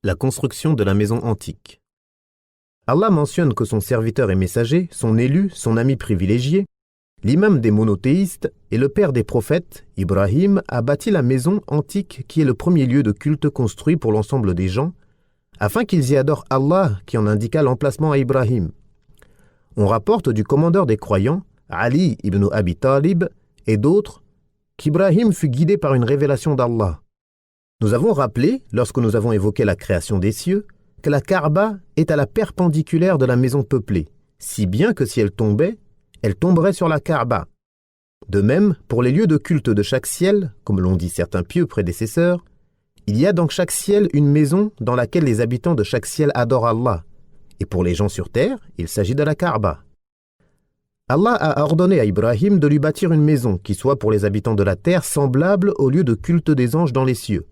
La construction de la maison antique. Allah mentionne que son serviteur et messager, son élu, son ami privilégié, l'imam des monothéistes et le père des prophètes, Ibrahim, a bâti la maison antique qui est le premier lieu de culte construit pour l'ensemble des gens, afin qu'ils y adorent Allah qui en indiqua l'emplacement à Ibrahim. On rapporte du commandeur des croyants, Ali ibn Abi Talib, et d'autres, qu'Ibrahim fut guidé par une révélation d'Allah. Nous avons rappelé, lorsque nous avons évoqué la création des cieux, que la Kaaba est à la perpendiculaire de la maison peuplée, si bien que si elle tombait, elle tomberait sur la Kaaba. De même, pour les lieux de culte de chaque ciel, comme l'ont dit certains pieux prédécesseurs, il y a dans chaque ciel une maison dans laquelle les habitants de chaque ciel adorent Allah, et pour les gens sur terre, il s'agit de la Kaaba. Allah a ordonné à Ibrahim de lui bâtir une maison qui soit pour les habitants de la terre semblable au lieu de culte des anges dans les cieux.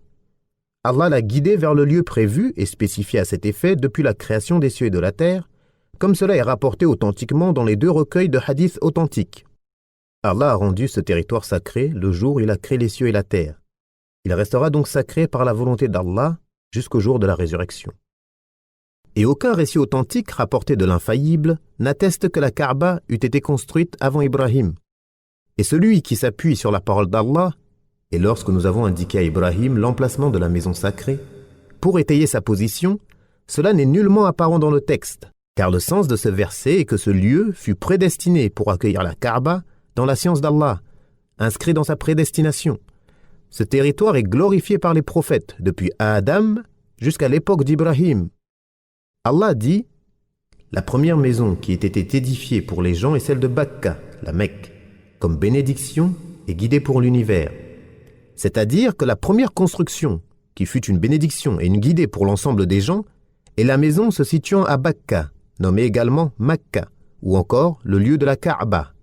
Allah l'a guidé vers le lieu prévu et spécifié à cet effet depuis la création des cieux et de la terre, comme cela est rapporté authentiquement dans les 2 recueils de hadiths authentiques. Allah a rendu ce territoire sacré le jour où il a créé les cieux et la terre. Il restera donc sacré par la volonté d'Allah jusqu'au jour de la résurrection. Et aucun récit authentique rapporté de l'infaillible n'atteste que la Kaaba eût été construite avant Ibrahim. Et celui qui s'appuie sur la parole d'Allah, et lorsque nous avons indiqué à Ibrahim l'emplacement de la maison sacrée, pour étayer sa position, cela n'est nullement apparent dans le texte, car le sens de ce verset est que ce lieu fut prédestiné pour accueillir la Kaaba dans la science d'Allah, inscrit dans sa prédestination. Ce territoire est glorifié par les prophètes depuis Adam jusqu'à l'époque d'Ibrahim. Allah dit « La première maison qui ait été édifiée pour les gens est celle de Bakka, la Mecque, comme bénédiction et guidée pour l'univers. » C'est-à-dire que la première construction, qui fut une bénédiction et une guidée pour l'ensemble des gens, est la maison se situant à Bakka, nommée également Makka, ou encore le lieu de la Kaaba.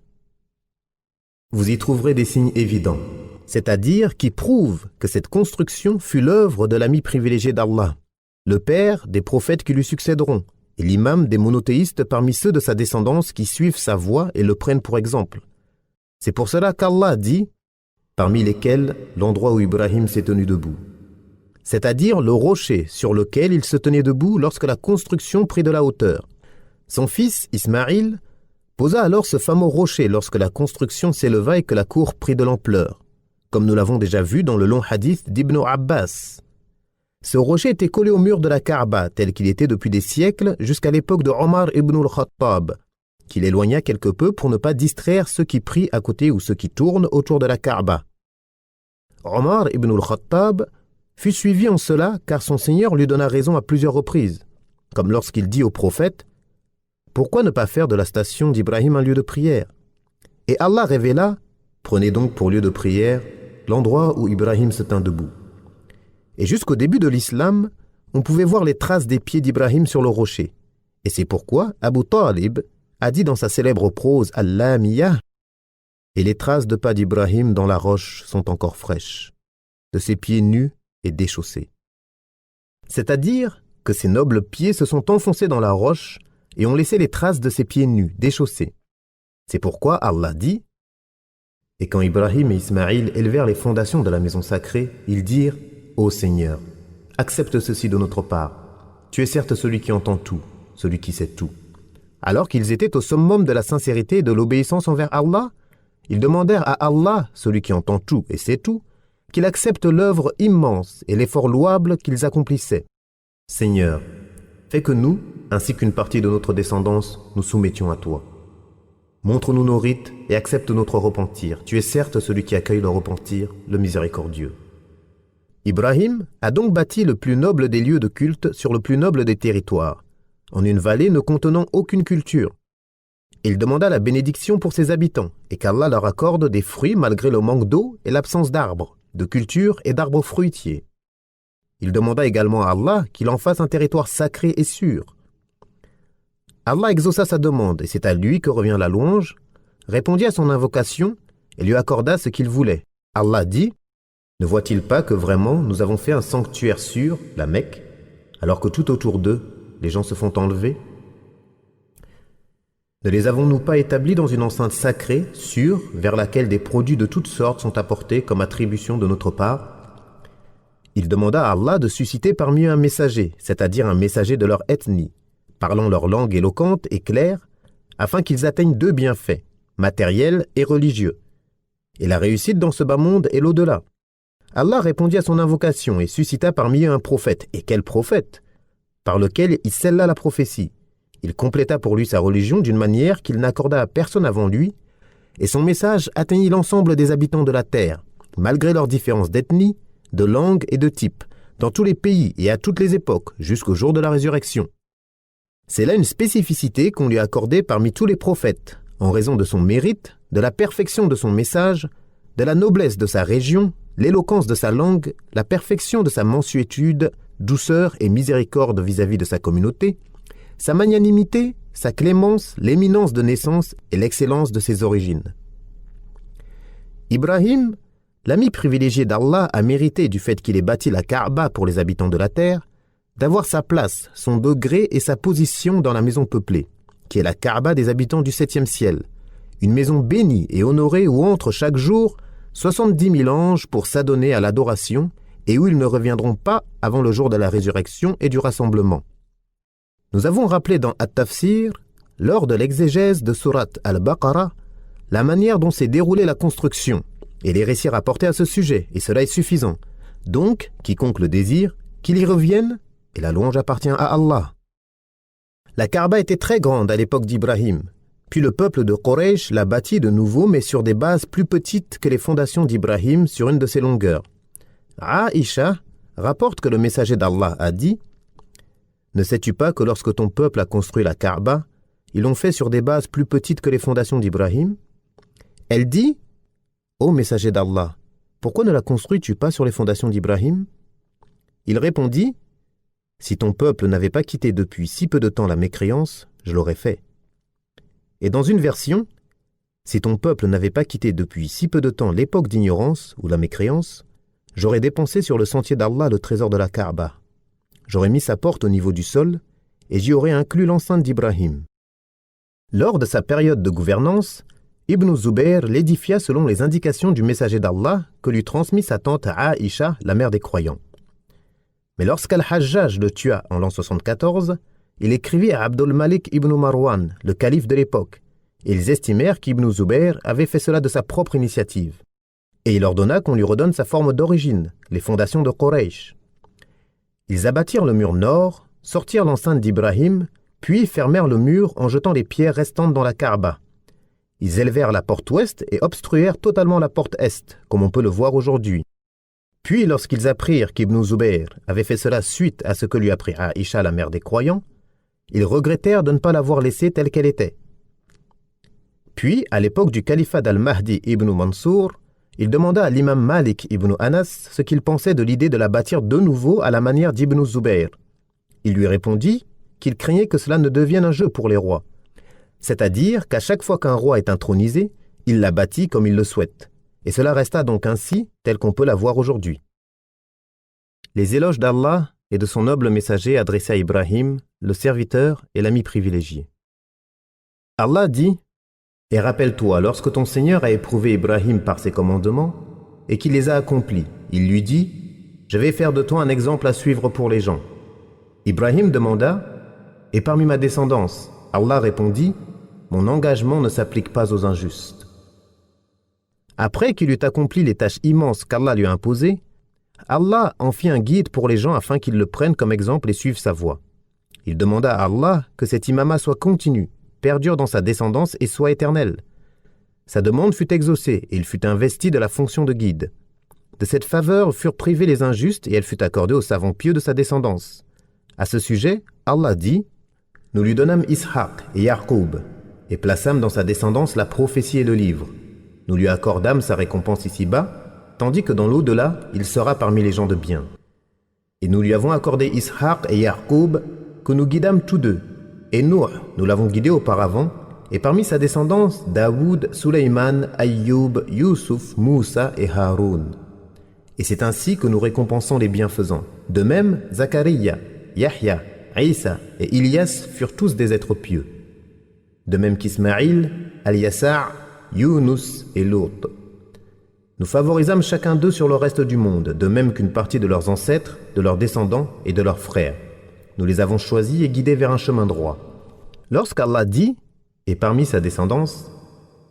Vous y trouverez des signes évidents, c'est-à-dire qui prouvent que cette construction fut l'œuvre de l'ami privilégié d'Allah, le père des prophètes qui lui succéderont, et l'imam des monothéistes parmi ceux de sa descendance qui suivent sa voie et le prennent pour exemple. C'est pour cela qu'Allah dit, parmi lesquels l'endroit où Ibrahim s'est tenu debout, c'est-à-dire le rocher sur lequel il se tenait debout lorsque la construction prit de la hauteur. Son fils, Ismaïl, posa alors ce fameux rocher lorsque la construction s'éleva et que la cour prit de l'ampleur, comme nous l'avons déjà vu dans le long hadith d'Ibn Abbas. Ce rocher était collé au mur de la Kaaba, tel qu'il était depuis des siècles jusqu'à l'époque de Omar ibn al-Khattab, qu'il éloigna quelque peu pour ne pas distraire ceux qui prient à côté ou ceux qui tournent autour de la Kaaba. Omar ibn al-Khattab fut suivi en cela car son Seigneur lui donna raison à plusieurs reprises, comme lorsqu'il dit au prophète « Pourquoi ne pas faire de la station d'Ibrahim un lieu de prière ?» Et Allah révéla « Prenez donc pour lieu de prière l'endroit où Ibrahim se tint debout. » Et jusqu'au début de l'islam, on pouvait voir les traces des pieds d'Ibrahim sur le rocher. Et c'est pourquoi Abu Talib a dit dans sa célèbre prose Al-Lamiyah « Et les traces de pas d'Ibrahim dans la roche sont encore fraîches, de ses pieds nus et déchaussés. » C'est-à-dire que ses nobles pieds se sont enfoncés dans la roche et ont laissé les traces de ses pieds nus, déchaussés. C'est pourquoi Allah dit « Et quand Ibrahim et Ismaïl élevèrent les fondations de la maison sacrée, ils dirent « Ô Seigneur, accepte ceci de notre part. Tu es certes celui qui entend tout, celui qui sait tout. » Alors qu'ils étaient au summum de la sincérité et de l'obéissance envers Allah, ils demandèrent à Allah, celui qui entend tout et sait tout, qu'il accepte l'œuvre immense et l'effort louable qu'ils accomplissaient. Seigneur, fais que nous, ainsi qu'une partie de notre descendance, nous soumettions à toi. Montre-nous nos rites et accepte notre repentir. Tu es certes celui qui accueille le repentir, le miséricordieux. Ibrahim a donc bâti le plus noble des lieux de culte sur le plus noble des territoires, en une vallée ne contenant aucune culture. Il demanda la bénédiction pour ses habitants et qu'Allah leur accorde des fruits malgré le manque d'eau et l'absence d'arbres, de cultures et d'arbres fruitiers. Il demanda également à Allah qu'il en fasse un territoire sacré et sûr. Allah exauça sa demande et c'est à lui que revient la louange, répondit à son invocation et lui accorda ce qu'il voulait. Allah dit « Ne voit-il pas que vraiment nous avons fait un sanctuaire sûr, la Mecque, alors que tout autour d'eux, les gens se font enlever? Ne les avons-nous pas établis dans une enceinte sacrée, sûre, vers laquelle des produits de toutes sortes sont apportés comme attribution de notre part? Il demanda à Allah de susciter parmi eux un messager, c'est-à-dire un messager de leur ethnie, parlant leur langue éloquente et claire, afin qu'ils atteignent deux bienfaits, matériels et religieux, et la réussite dans ce bas monde et l'au-delà. Allah répondit à son invocation et suscita parmi eux un prophète. Et quel prophète? Par lequel il scella la prophétie. Il compléta pour lui sa religion d'une manière qu'il n'accorda à personne avant lui, et son message atteignit l'ensemble des habitants de la terre, malgré leurs différences d'ethnie, de langue et de type, dans tous les pays et à toutes les époques, jusqu'au jour de la résurrection. C'est là une spécificité qu'on lui a accordée parmi tous les prophètes, en raison de son mérite, de la perfection de son message, de la noblesse de sa région, l'éloquence de sa langue, la perfection de sa mansuétude, douceur et miséricorde vis-à-vis de sa communauté, sa magnanimité, sa clémence, l'éminence de naissance et l'excellence de ses origines. Ibrahim, l'ami privilégié d'Allah, a mérité du fait qu'il ait bâti la Kaaba pour les habitants de la terre, d'avoir sa place, son degré et sa position dans la maison peuplée, qui est la Kaaba des habitants du 7e ciel, une maison bénie et honorée où entrent chaque jour 70 000 anges pour s'adonner à l'adoration et où ils ne reviendront pas avant le jour de la résurrection et du rassemblement. Nous avons rappelé dans At-Tafsir, lors de l'exégèse de Sourate Al-Baqarah, la manière dont s'est déroulée la construction et les récits rapportés à ce sujet, et cela est suffisant. Donc, quiconque le désire, qu'il y revienne, et la louange appartient à Allah. La Kaaba était très grande à l'époque d'Ibrahim, puis le peuple de Quraysh l'a bâtie de nouveau, mais sur des bases plus petites que les fondations d'Ibrahim sur une de ses longueurs. Aïcha rapporte que le messager d'Allah a dit « Ne sais-tu pas que lorsque ton peuple a construit la Kaaba, ils l'ont fait sur des bases plus petites que les fondations d'Ibrahim ?» Elle dit « Ô messager d'Allah, pourquoi ne la construis-tu pas sur les fondations d'Ibrahim » Il répondit « Si ton peuple n'avait pas quitté depuis si peu de temps la mécréance, je l'aurais fait. » Et dans une version, « Si ton peuple n'avait pas quitté depuis si peu de temps l'époque d'ignorance ou la mécréance, j'aurais dépensé sur le sentier d'Allah le trésor de la Kaaba. J'aurais mis sa porte au niveau du sol et j'y aurais inclus l'enceinte d'Ibrahim. » Lors de sa période de gouvernance, Ibn Zubayr l'édifia selon les indications du messager d'Allah que lui transmit sa tante Aïcha, la mère des croyants. Mais lorsqu'Al-Hajjaj le tua en l'an 74, il écrivit à Abdul Malik ibn Marwan, le calife de l'époque, et ils estimèrent qu'Ibn Zubayr avait fait cela de sa propre initiative. Et il ordonna qu'on lui redonne sa forme d'origine, les fondations de Quraysh. Ils abattirent le mur nord, sortirent l'enceinte d'Ibrahim, puis fermèrent le mur en jetant les pierres restantes dans la Kaaba. Ils élevèrent la porte ouest et obstruèrent totalement la porte est, comme on peut le voir aujourd'hui. Puis, lorsqu'ils apprirent qu'Ibn Zubayr avait fait cela suite à ce que lui apprit Aïcha, la mère des croyants, ils regrettèrent de ne pas l'avoir laissée telle qu'elle était. Puis, à l'époque du califat d'Al-Mahdi ibn Mansour, il demanda à l'imam Malik ibn Anas ce qu'il pensait de l'idée de la bâtir de nouveau à la manière d'Ibn Zubayr. Il lui répondit qu'il craignait que cela ne devienne un jeu pour les rois, c'est-à-dire qu'à chaque fois qu'un roi est intronisé, il la bâtit comme il le souhaite. Et cela resta donc ainsi, tel qu'on peut la voir aujourd'hui. Les éloges d'Allah et de son noble messager adressés à Ibrahim, le serviteur et l'ami privilégié. Allah dit « Et rappelle-toi, lorsque ton Seigneur a éprouvé Ibrahim par ses commandements et qu'il les a accomplis, il lui dit « Je vais faire de toi un exemple à suivre pour les gens. » Ibrahim demanda « Et parmi ma descendance ?» Allah répondit « Mon engagement ne s'applique pas aux injustes. » Après qu'il eut accompli les tâches immenses qu'Allah lui a imposées, Allah en fit un guide pour les gens afin qu'ils le prennent comme exemple et suivent sa voie. Il demanda à Allah que cet imama soit continu, perdure dans sa descendance et soit éternel. Sa demande fut exaucée et il fut investi de la fonction de guide. De cette faveur furent privés les injustes et elle fut accordée aux savants pieux de sa descendance. À ce sujet, Allah dit « Nous lui donnâmes Ishaq et Yaqub et plaçâmes dans sa descendance la prophétie et le livre. Nous lui accordâmes sa récompense ici-bas, tandis que dans l'au-delà, il sera parmi les gens de bien. Et nous lui avons accordé Ishaq et Yaqub que nous guidâmes tous deux. Et Nuh, nous l'avons guidé auparavant, et parmi sa descendance, Daoud, Suleyman, Ayyub, Yusuf, Moussa et Haroun. Et c'est ainsi que nous récompensons les bienfaisants. De même, Zachariah, Yahya, Isa et Ilyas furent tous des êtres pieux. De même qu'Ismaïl, Al-Yasa', Yunus et Lut. Nous favorisâmes chacun d'eux sur le reste du monde, de même qu'une partie de leurs ancêtres, de leurs descendants et de leurs frères. Nous les avons choisis et guidés vers un chemin droit. Lorsqu'Allah dit « et parmi sa descendance »,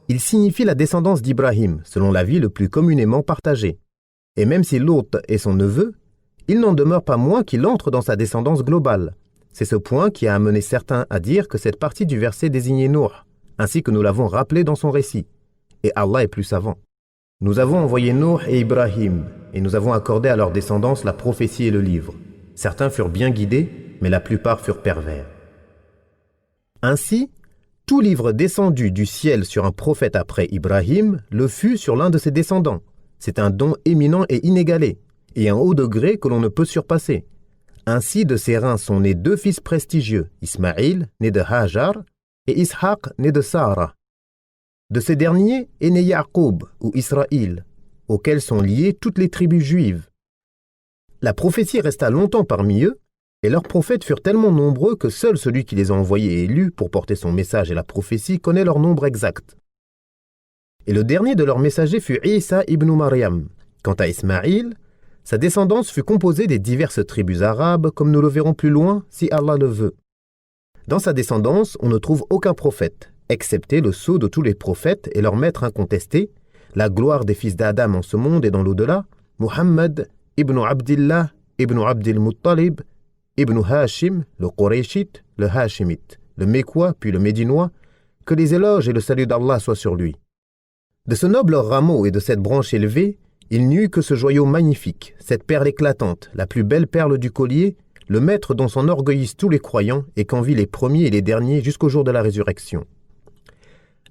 il signifie la descendance d'Ibrahim, selon l'avis le plus communément partagé. Et même si Lot est son neveu, il n'en demeure pas moins qu'il entre dans sa descendance globale. C'est ce point qui a amené certains à dire que cette partie du verset désignait Nuh, ainsi que nous l'avons rappelé dans son récit. Et Allah est plus savant. Nous avons envoyé Nuh et Ibrahim, et nous avons accordé à leur descendance la prophétie et le livre. Certains furent bien guidés, mais la plupart furent pervers. Ainsi, tout livre descendu du ciel sur un prophète après Ibrahim le fut sur l'un de ses descendants. C'est un don éminent et inégalé, et un haut degré que l'on ne peut surpasser. Ainsi, de ses reins sont nés 2 fils prestigieux, Ismaïl, né de Hajar, et Ishaq, né de Sarah. De ces derniers est né Yaqub, ou Israël, auxquels sont liées toutes les tribus juives. La prophétie resta longtemps parmi eux, et leurs prophètes furent tellement nombreux que seul celui qui les a envoyés et élus pour porter son message et la prophétie connaît leur nombre exact. Et le dernier de leurs messagers fut Isa ibn Maryam. Quant à Ismaïl, sa descendance fut composée des diverses tribus arabes, comme nous le verrons plus loin, si Allah le veut. Dans sa descendance, on ne trouve aucun prophète, excepté le sceau de tous les prophètes et leur maître incontesté, la gloire des fils d'Adam en ce monde et dans l'au-delà, Muhammad ibn Abdillah ibn Abdil Muttalib ibn Hashim, le Qurayshite, le Hashimite, le Mécois puis le Médinois, que les éloges et le salut d'Allah soient sur lui. De ce noble rameau et de cette branche élevée, il n'y eut que ce joyau magnifique, cette perle éclatante, la plus belle perle du collier, le maître dont s'enorgueillissent tous les croyants et qu'envient les premiers et les derniers jusqu'au jour de la résurrection.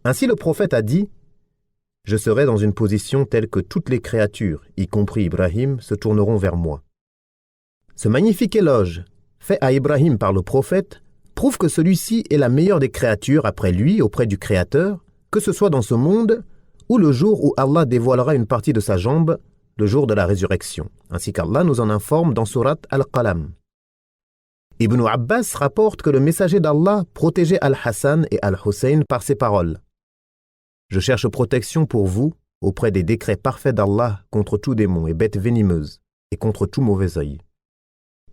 Ainsi le prophète a dit « Je serai dans une position telle que toutes les créatures, y compris Ibrahim, se tourneront vers moi. » Ce magnifique éloge, fait à Ibrahim par le prophète, prouve que celui-ci est la meilleure des créatures après lui auprès du Créateur, que ce soit dans ce monde ou le jour où Allah dévoilera une partie de sa jambe, le jour de la résurrection, ainsi qu'Allah nous en informe dans Surat Al-Qalam. Ibn Abbas rapporte que le messager d'Allah protégeait Al-Hassan et Al-Hussein par ces paroles. « Je cherche protection pour vous auprès des décrets parfaits d'Allah contre tout démon et bête venimeuse et contre tout mauvais œil. »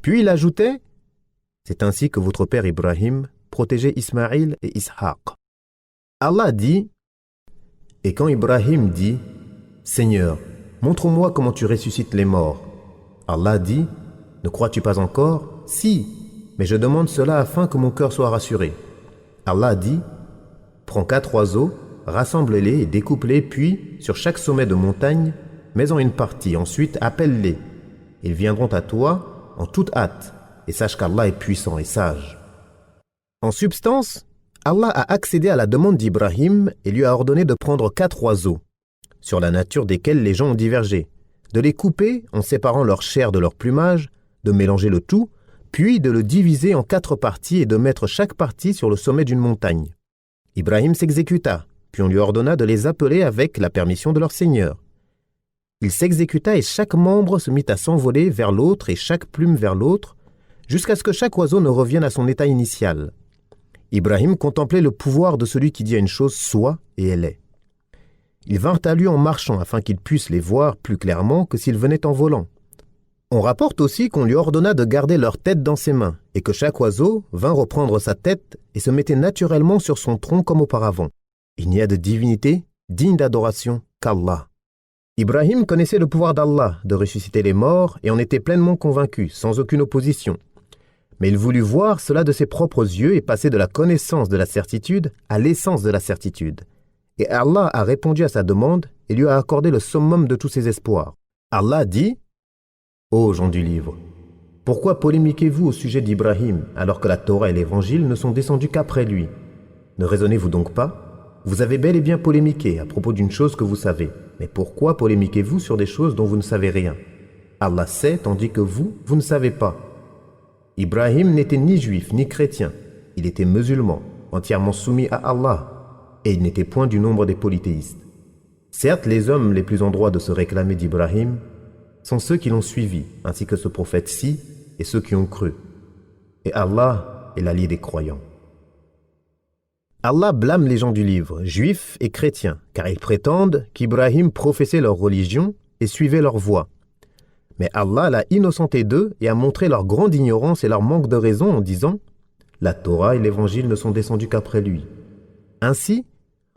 Puis il ajoutait « C'est ainsi que votre père Ibrahim protégeait Ismaïl et Ishaq. » Allah dit « Et quand Ibrahim dit « Seigneur, montre-moi comment tu ressuscites les morts. » Allah dit « Ne crois-tu pas encore ? Si, mais je demande cela afin que mon cœur soit rassuré. » Allah dit « Prends 4 oiseaux, rassemble-les et découpe-les, puis, sur chaque sommet de montagne, mets-en une partie, ensuite appelle-les. Ils viendront à toi en toute hâte, et sache qu'Allah est puissant et sage. » En substance, Allah a accédé à la demande d'Ibrahim et lui a ordonné de prendre 4 oiseaux, sur la nature desquels les gens ont divergé, de les couper en séparant leur chair de leur plumage, de mélanger le tout, puis de le diviser en 4 parties et de mettre chaque partie sur le sommet d'une montagne. Ibrahim s'exécuta, puis on lui ordonna de les appeler avec la permission de leur Seigneur. Il s'exécuta et chaque membre se mit à s'envoler vers l'autre et chaque plume vers l'autre, jusqu'à ce que chaque oiseau ne revienne à son état initial. Ibrahim contemplait le pouvoir de celui qui dit à une chose « soit » et elle est. Ils vinrent à lui en marchant afin qu'il puisse les voir plus clairement que s'ils venaient en volant. On rapporte aussi qu'on lui ordonna de garder leur tête dans ses mains et que chaque oiseau vint reprendre sa tête et se mettait naturellement sur son tronc comme auparavant. Il n'y a de divinité digne d'adoration qu'Allah. Ibrahim connaissait le pouvoir d'Allah de ressusciter les morts et en était pleinement convaincu, sans aucune opposition. Mais il voulut voir cela de ses propres yeux et passer de la connaissance de la certitude à l'essence de la certitude. Et Allah a répondu à sa demande et lui a accordé le summum de tous ses espoirs. Allah dit « Ô gens du livre, pourquoi polémiquez-vous au sujet d'Ibrahim alors que la Torah et l'Évangile ne sont descendus qu'après lui? Ne raisonnez-vous donc pas? Vous avez bel et bien polémiqué à propos d'une chose que vous savez. Mais pourquoi polémiquez-vous sur des choses dont vous ne savez rien? Allah sait, tandis que vous, vous ne savez pas. Ibrahim n'était ni juif ni chrétien. Il était musulman, entièrement soumis à Allah, et il n'était point du nombre des polythéistes. Certes, les hommes les plus en droit de se réclamer d'Ibrahim sont ceux qui l'ont suivi, ainsi que ce prophète-ci et ceux qui ont cru. Et Allah est l'allié des croyants. Allah blâme les gens du livre, juifs et chrétiens, car ils prétendent qu'Ibrahim professait leur religion et suivait leur voie. Mais Allah l'a innocenté d'eux et a montré leur grande ignorance et leur manque de raison en disant « La Torah et l'Évangile ne sont descendus qu'après lui. » Ainsi,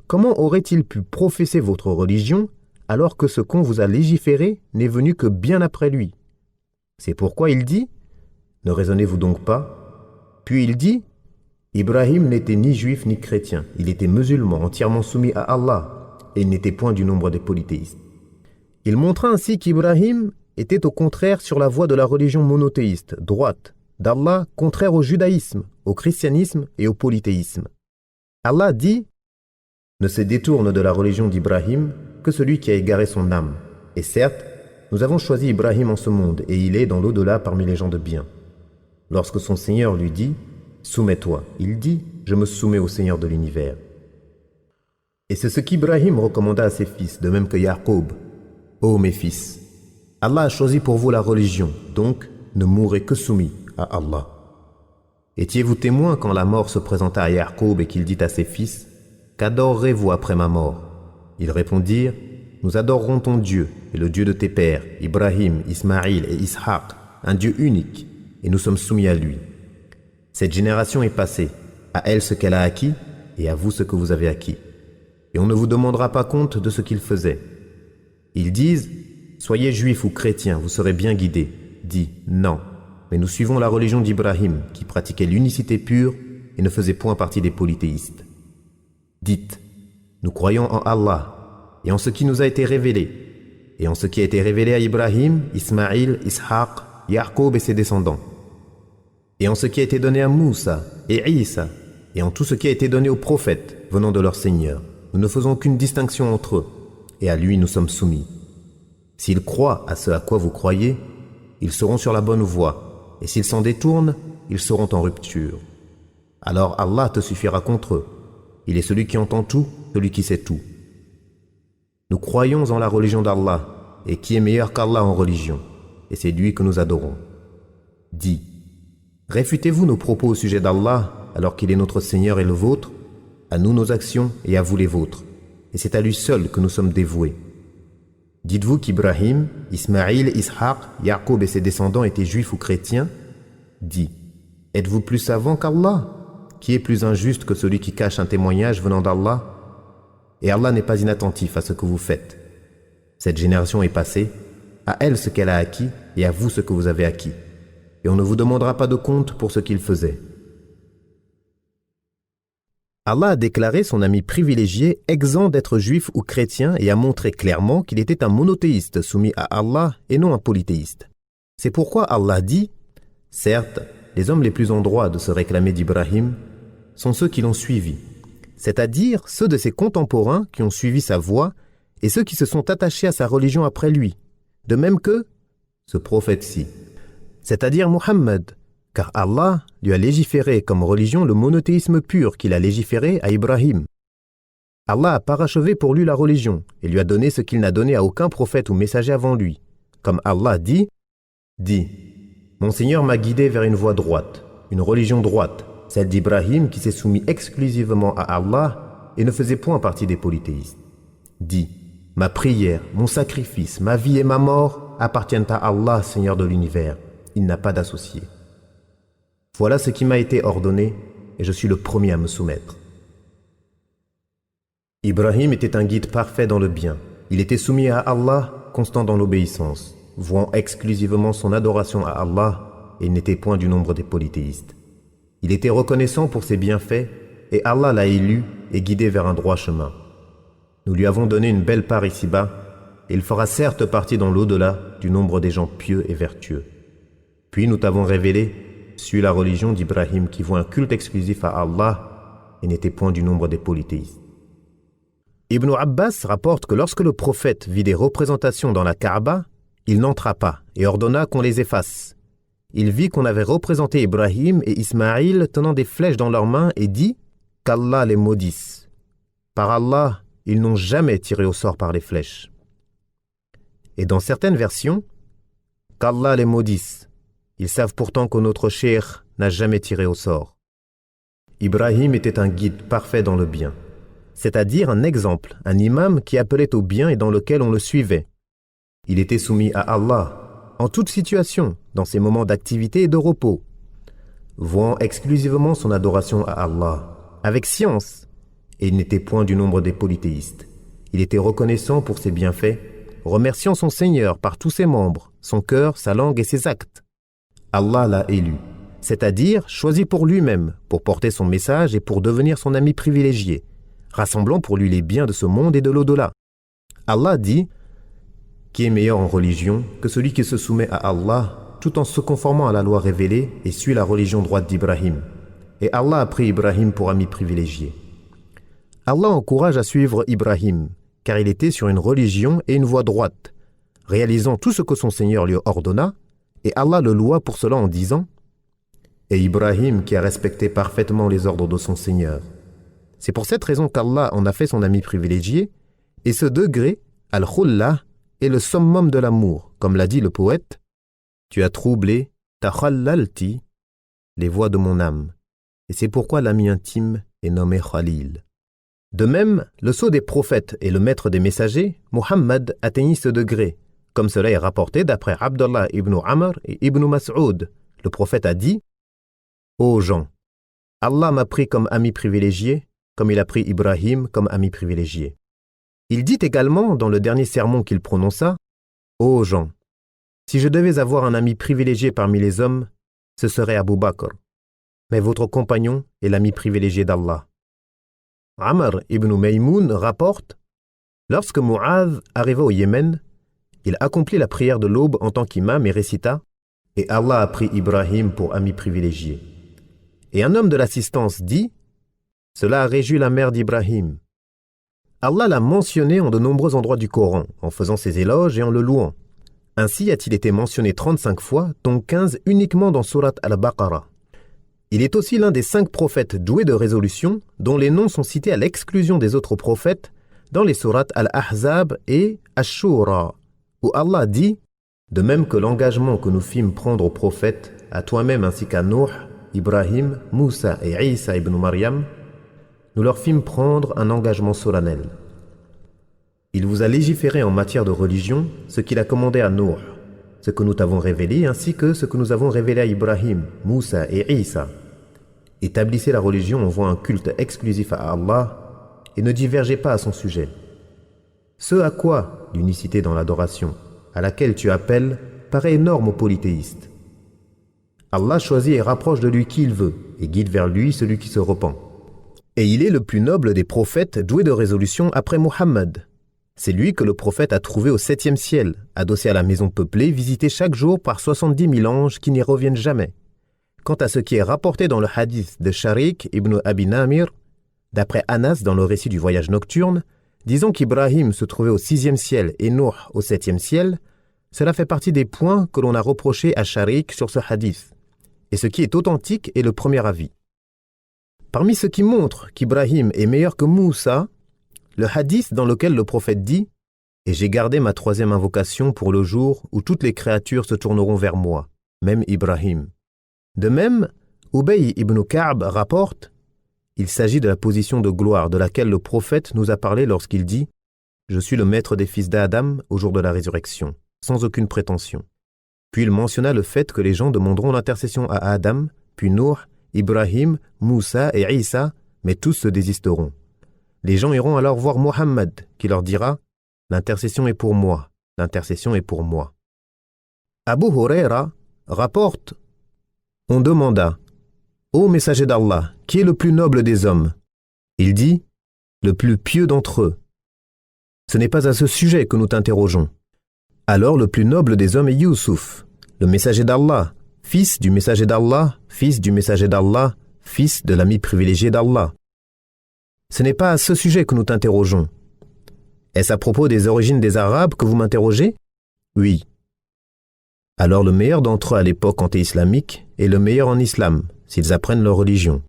comment aurait-il pu professer votre religion alors que ce qu'on vous a légiféré n'est venu que bien après lui? C'est pourquoi il dit « Ne raisonnez-vous donc pas ?» Puis il dit « Ibrahim n'était ni juif ni chrétien, il était musulman entièrement soumis à Allah et il n'était point du nombre des polythéistes. » Il montra ainsi qu'Ibrahim était au contraire sur la voie de la religion monothéiste, droite, d'Allah, contraire au judaïsme, au christianisme et au polythéisme. Allah dit « Ne se détourne de la religion d'Ibrahim que celui qui a égaré son âme. Et certes, nous avons choisi Ibrahim en ce monde et il est dans l'au-delà parmi les gens de bien. » Lorsque son Seigneur lui dit « Soumets-toi », il dit « Je me soumets au Seigneur de l'univers. » Et c'est ce qu'Ibrahim recommanda à ses fils, de même que Yaqub. « Ô mes fils, Allah a choisi pour vous la religion, donc ne mourrez que soumis à Allah. » Étiez-vous témoin quand la mort se présenta à Yaqub et qu'il dit à ses fils « Qu'adorerez-vous après ma mort ?» Ils répondirent « Nous adorerons ton Dieu et le Dieu de tes pères, Ibrahim, Ismaïl et Ishaq, un Dieu unique, et nous sommes soumis à lui. Cette génération est passée, à elle ce qu'elle a acquis, et à vous ce que vous avez acquis. Et on ne vous demandera pas compte de ce qu'ils faisaient. » Ils disent « Soyez juifs ou chrétiens, vous serez bien guidés. » Dis « Non, mais nous suivons la religion d'Ibrahim, qui pratiquait l'unicité pure et ne faisait point partie des polythéistes. » Dites « Nous croyons en Allah, et en ce qui nous a été révélé, et en ce qui a été révélé à Ibrahim, Ismaïl, Ishaq, Yaqub et ses descendants, et en ce qui a été donné à Moussa et Isa, et en tout ce qui a été donné aux prophètes venant de leur Seigneur. Nous ne faisons aucune distinction entre eux, et à lui nous sommes soumis. S'ils croient à ce à quoi vous croyez, ils seront sur la bonne voie, et s'ils s'en détournent, ils seront en rupture. Alors Allah te suffira contre eux. Il est celui qui entend tout, celui qui sait tout. Nous croyons en la religion d'Allah, et qui est meilleur qu'Allah en religion, et c'est lui que nous adorons. Dis, réfutez-vous nos propos au sujet d'Allah, alors qu'il est notre Seigneur et le vôtre? À nous nos actions et à vous les vôtres, et c'est à lui seul que nous sommes dévoués. Dites-vous qu'Ibrahim, Ismaïl, Ishaq, Yaqub et ses descendants étaient juifs ou chrétiens? Dis, êtes-vous plus savant qu'Allah? Qui est plus injuste que celui qui cache un témoignage venant d'Allah? Et Allah n'est pas inattentif à ce que vous faites. Cette génération est passée, à elle ce qu'elle a acquis et à vous ce que vous avez acquis. Et on ne vous demandera pas de compte pour ce qu'ils faisaient. Allah a déclaré son ami privilégié exempt d'être juif ou chrétien et a montré clairement qu'il était un monothéiste soumis à Allah et non un polythéiste. C'est pourquoi Allah dit « Certes, les hommes les plus en droit de se réclamer d'Ibrahim sont ceux qui l'ont suivi, c'est-à-dire ceux de ses contemporains qui ont suivi sa voie et ceux qui se sont attachés à sa religion après lui, de même que ce prophète-ci, c'est-à-dire Muhammad, car Allah lui a légiféré comme religion le monothéisme pur qu'il a légiféré à Ibrahim. Allah a parachevé pour lui la religion et lui a donné ce qu'il n'a donné à aucun prophète ou messager avant lui. Comme Allah dit « Mon Seigneur m'a guidé vers une voie droite, une religion droite, celle d'Ibrahim qui s'est soumis exclusivement à Allah et ne faisait point partie des polythéistes. Dis, ma prière, mon sacrifice, ma vie et ma mort appartiennent à Allah, Seigneur de l'univers. Il n'a pas d'associé. Voilà ce qui m'a été ordonné et je suis le premier à me soumettre. » Ibrahim était un guide parfait dans le bien. Il était soumis à Allah, constant dans l'obéissance, vouant exclusivement son adoration à Allah et il n'était point du nombre des polythéistes. Il était reconnaissant pour ses bienfaits et Allah l'a élu et guidé vers un droit chemin. Nous lui avons donné une belle part ici-bas et il fera certes partie dans l'au-delà du nombre des gens pieux et vertueux. Puis nous t'avons révélé suis la religion d'Ibrahim qui voit un culte exclusif à Allah et n'était point du nombre des polythéistes. Ibn Abbas rapporte que lorsque le prophète vit des représentations dans la Kaaba, il n'entra pas et ordonna qu'on les efface. Il vit qu'on avait représenté Ibrahim et Ismaïl tenant des flèches dans leurs mains et dit qu'Allah les maudisse. Par Allah, ils n'ont jamais tiré au sort par les flèches. Et dans certaines versions, qu'Allah les maudisse. Ils savent pourtant que notre cheikh n'a jamais tiré au sort. Ibrahim était un guide parfait dans le bien, c'est-à-dire un exemple, un imam qui appelait au bien et dans lequel on le suivait. Il était soumis à Allah, en toute situation, dans ses moments d'activité et de repos, vouant exclusivement son adoration à Allah, avec science, et il n'était point du nombre des polythéistes. Il était reconnaissant pour ses bienfaits, remerciant son Seigneur par tous ses membres, son cœur, sa langue et ses actes. Allah l'a élu, c'est-à-dire choisi pour lui-même, pour porter son message et pour devenir son ami privilégié, rassemblant pour lui les biens de ce monde et de l'au-delà. Allah dit « Qui est meilleur en religion que celui qui se soumet à Allah tout en se conformant à la loi révélée et suit la religion droite d'Ibrahim. Et Allah a pris Ibrahim pour ami privilégié. » Allah encourage à suivre Ibrahim, car il était sur une religion et une voie droite, réalisant tout ce que son Seigneur lui ordonna, et Allah le loua pour cela en disant « Et Ibrahim qui a respecté parfaitement les ordres de son Seigneur. » C'est pour cette raison qu'Allah en a fait son ami privilégié, et ce degré, al-khullah, est le summum de l'amour, comme l'a dit le poète « Tu as troublé, takhallalti, les voies de mon âme, et c'est pourquoi l'ami intime est nommé Khalil. » De même, le sceau des prophètes et le maître des messagers, Muhammad, atteignit ce degré, comme cela est rapporté d'après Abdullah ibn Amr et ibn Mas'ud. Le prophète a dit « Ô gens, Allah m'a pris comme ami privilégié, comme il a pris Ibrahim comme ami privilégié. » Il dit également, dans le dernier sermon qu'il prononça, « Ô gens, si je devais avoir un ami privilégié parmi les hommes, ce serait Abu Bakr, mais votre compagnon est l'ami privilégié d'Allah. » Amr ibn Maymoun rapporte « Lorsque Mu'adh arriva au Yémen, il accomplit la prière de l'aube en tant qu'imam et récita « Et Allah a pris Ibrahim pour ami privilégié. » Et un homme de l'assistance dit « Cela a réjoui la mère d'Ibrahim. » Allah l'a mentionné en de nombreux endroits du Coran, en faisant ses éloges et en le louant. Ainsi a-t-il été mentionné 35 fois, dont 15 uniquement dans Surat al-Baqarah. Il est aussi l'un des 5 prophètes doués de résolution, dont les noms sont cités à l'exclusion des autres prophètes dans les sourates Al-Ahzab et Ash-Shura, où Allah dit « De même que l'engagement que nous fîmes prendre aux prophètes, à toi-même ainsi qu'à Nuh, Ibrahim, Moussa et Isa ibn Maryam, nous leur fîmes prendre un engagement solennel. Il vous a légiféré en matière de religion ce qu'il a commandé à Nuh, ce que nous t'avons révélé ainsi que ce que nous avons révélé à Ibrahim, Moussa et Isa. Établissez la religion en voie un culte exclusif à Allah et ne divergez pas à son sujet. Ce à quoi l'unicité dans l'adoration, à laquelle tu appelles, paraît énorme aux polythéistes. Allah choisit et rapproche de lui qui il veut et guide vers lui celui qui se repent. Et il est le plus noble des prophètes doué de résolution après Muhammad. C'est lui que le prophète a trouvé au 7e ciel, adossé à la maison peuplée, visité chaque jour par 70 000 anges qui n'y reviennent jamais. Quant à ce qui est rapporté dans le hadith de Sharik ibn Abi Namir, d'après Anas dans le récit du voyage nocturne, disons qu'Ibrahim se trouvait au 6e ciel et Nuh au 7e ciel, cela fait partie des points que l'on a reprochés à Sharik sur ce hadith. Et ce qui est authentique est le premier avis. Parmi ce qui montre qu'Ibrahim est meilleur que Moussa, le hadith dans lequel le prophète dit « Et j'ai gardé ma 3e invocation pour le jour où toutes les créatures se tourneront vers moi, même Ibrahim. » De même, Ubay ibn Ka'b rapporte « Il s'agit de la position de gloire de laquelle le prophète nous a parlé lorsqu'il dit « Je suis le maître des fils d'Adam au jour de la résurrection, sans aucune prétention. » Puis il mentionna le fait que les gens demanderont l'intercession à Adam, puis Nuh, Ibrahim, Moussa et Isa, mais tous se désisteront. Les gens iront alors voir Muhammad, qui leur dira « L'intercession est pour moi, l'intercession est pour moi. » Abu Huraira rapporte « On demanda « Ô messager d'Allah, qui est le plus noble des hommes ?» Il dit « Le plus pieux d'entre eux. » Ce n'est pas à ce sujet que nous t'interrogeons. Alors le plus noble des hommes est Youssouf, le messager d'Allah, fils du messager d'Allah, fils du messager d'Allah, fils de l'ami privilégié d'Allah. Ce n'est pas à ce sujet que nous t'interrogeons. Est-ce à propos des origines des Arabes que vous m'interrogez ? Oui. Alors le meilleur d'entre eux à l'époque anté-islamique est le meilleur en islam, s'ils apprennent leur religion.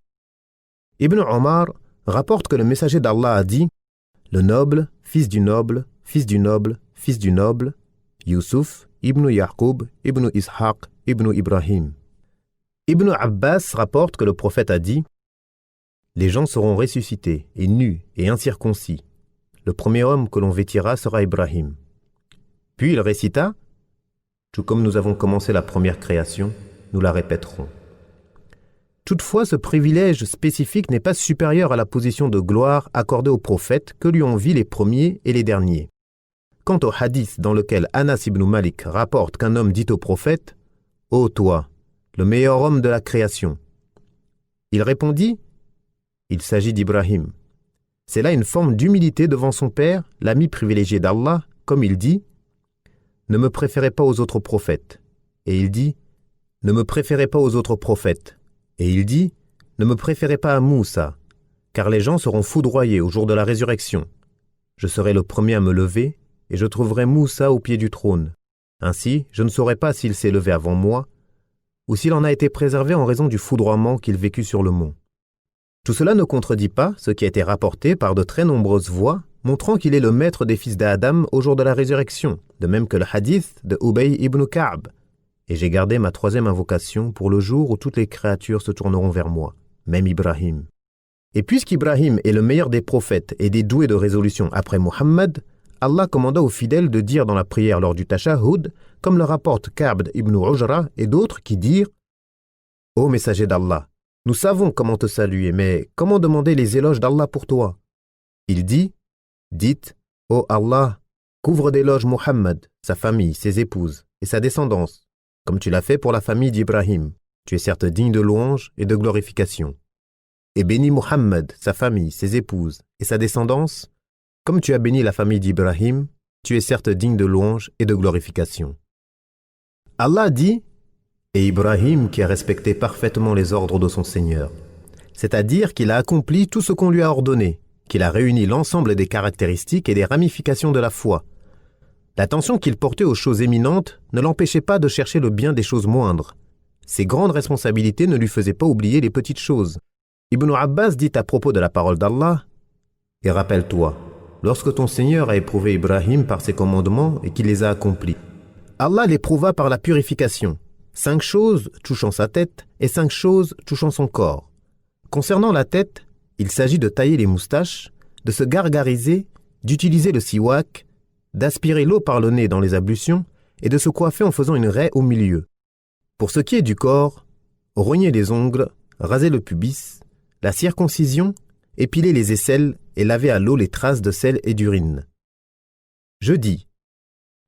Ibn Omar rapporte que le messager d'Allah a dit « Le noble, fils du noble, fils du noble, fils du noble, Youssouf, ibn Yaqub, ibn Ishaq, ibn Ibrahim. » Ibn Abbas rapporte que le prophète a dit Les gens seront ressuscités, et nus, et incirconcis. Le premier homme que l'on vêtira sera Ibrahim. Puis il récita « Tout comme nous avons commencé la première création, nous la répéterons. » Toutefois, ce privilège spécifique n'est pas supérieur à la position de gloire accordée aux prophètes que lui ont vu les premiers et les derniers. Quant au hadith dans lequel Anas ibn Malik rapporte qu'un homme dit au prophète « Ô toi, le meilleur homme de la création », il répondit « Il s'agit d'Ibrahim. » C'est là une forme d'humilité devant son père, l'ami privilégié d'Allah, comme il dit « Ne me préférez pas aux autres prophètes. » Et il dit « Ne me préférez pas aux autres prophètes. » Et il dit « Ne me préférez pas à Moussa, car les gens seront foudroyés au jour de la résurrection. Je serai le premier à me lever, et je trouverai Moussa au pied du trône. Ainsi, je ne saurai pas s'il s'est levé avant moi, ou s'il en a été préservé en raison du foudroiement qu'il vécut sur le mont. » Tout cela ne contredit pas ce qui a été rapporté par de très nombreuses voix, montrant qu'il est le maître des fils d'Adam au jour de la résurrection, de même que le hadith de Ubay ibn Ka'b. Et j'ai gardé ma troisième invocation pour le jour où toutes les créatures se tourneront vers moi, même Ibrahim. Et puisqu'Ibrahim est le meilleur des prophètes et des doués de résolution après Muhammad, Allah commanda aux fidèles de dire dans la prière lors du tashahhud, comme le rapporte Ka'b ibn Ujra et d'autres qui dirent « Ô messager d'Allah, nous savons comment te saluer, mais comment demander les éloges d'Allah pour toi ?» Il dit « Dites, ô Allah, couvre d'éloges Muhammad, sa famille, ses épouses et sa descendance, comme tu l'as fait pour la famille d'Ibrahim. Tu es certes digne de louange et de glorification. Et bénis Muhammad, sa famille, ses épouses et sa descendance, comme tu as béni la famille d'Ibrahim, tu es certes digne de louange et de glorification. » Allah dit « Et Ibrahim qui a respecté parfaitement les ordres de son Seigneur, c'est-à-dire qu'il a accompli tout ce qu'on lui a ordonné, qu'il a réuni l'ensemble des caractéristiques et des ramifications de la foi. L'attention qu'il portait aux choses éminentes ne l'empêchait pas de chercher le bien des choses moindres. Ses grandes responsabilités ne lui faisaient pas oublier les petites choses. Ibn Abbas dit à propos de la parole d'Allah « Et rappelle-toi, lorsque ton Seigneur a éprouvé Ibrahim par ses commandements et qu'il les a accomplis, Allah l'éprouva par la purification, 5 choses touchant sa tête et 5 choses touchant son corps. Concernant la tête, il s'agit de tailler les moustaches, de se gargariser, d'utiliser le siwak, d'aspirer l'eau par le nez dans les ablutions et de se coiffer en faisant une raie au milieu. Pour ce qui est du corps, rogner les ongles, raser le pubis, la circoncision, épiler les aisselles et laver à l'eau les traces de sel et d'urine. Je dis,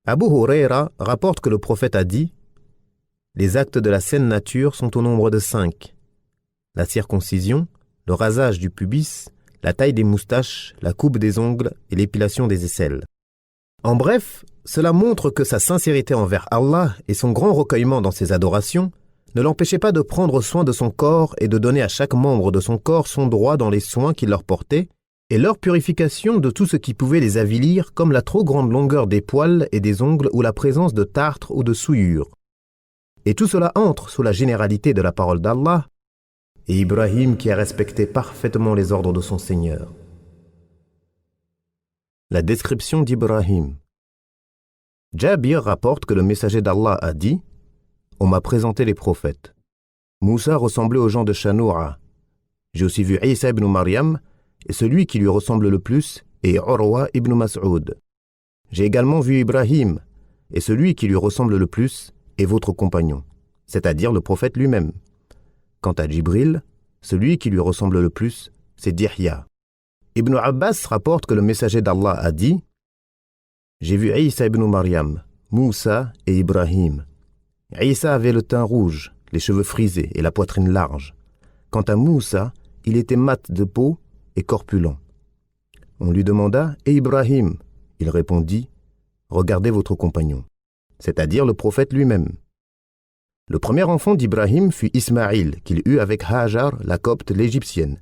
Abu Huraira rapporte que le prophète a dit « Les actes de la saine nature sont au nombre de 5. La circoncision, le rasage du pubis, la taille des moustaches, la coupe des ongles et l'épilation des aisselles. » En bref, cela montre que sa sincérité envers Allah et son grand recueillement dans ses adorations ne l'empêchaient pas de prendre soin de son corps et de donner à chaque membre de son corps son droit dans les soins qu'il leur portait et leur purification de tout ce qui pouvait les avilir comme la trop grande longueur des poils et des ongles ou la présence de tartre ou de souillure. Et tout cela entre sous la généralité de la parole d'Allah et Ibrahim qui a respecté parfaitement les ordres de son Seigneur. La description d'Ibrahim. Jabir rapporte que le messager d'Allah a dit « On m'a présenté les prophètes. Moussa ressemblait aux gens de Shanoura. J'ai aussi vu Isa ibn Maryam, et celui qui lui ressemble le plus est Urwa ibn Mas'ud. J'ai également vu Ibrahim, et celui qui lui ressemble le plus est votre compagnon, c'est-à-dire le prophète lui-même. Quant à Jibril, celui qui lui ressemble le plus, c'est Dihya. » Ibn Abbas rapporte que le messager d'Allah a dit « J'ai vu Isa ibn Maryam, Moussa et Ibrahim. Isa avait le teint rouge, les cheveux frisés et la poitrine large. Quant à Moussa, il était mat de peau et corpulent. On lui demanda « Et Ibrahim ?» Il répondit « Regardez votre compagnon, c'est-à-dire le prophète lui-même. » Le premier enfant d'Ibrahim fut Ismaïl, qu'il eut avec Hajar, la copte l'égyptienne.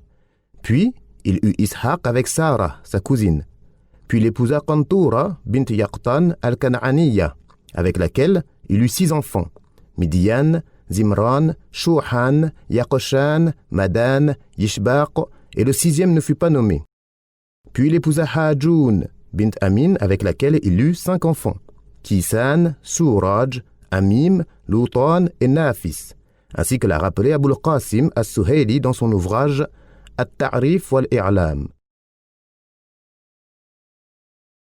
Puis, il eut Ishaq avec Sarah, sa cousine. Puis il épousa Qantoura bint Yaqtan al-Kan'aniya, avec laquelle il eut 6 enfants, Midian, Zimran, Shouhan, Yaqoshan, Madan, Yishbaq, et le 6e ne fut pas nommé. Puis il épousa Hajoun bint Amin, avec laquelle il eut 5 enfants, Kisan, Souraj, Amim, Loutan et Nafis, ainsi que l'a rappelé Abul Qasim as-Suhaili dans son ouvrage التعريف والإعلام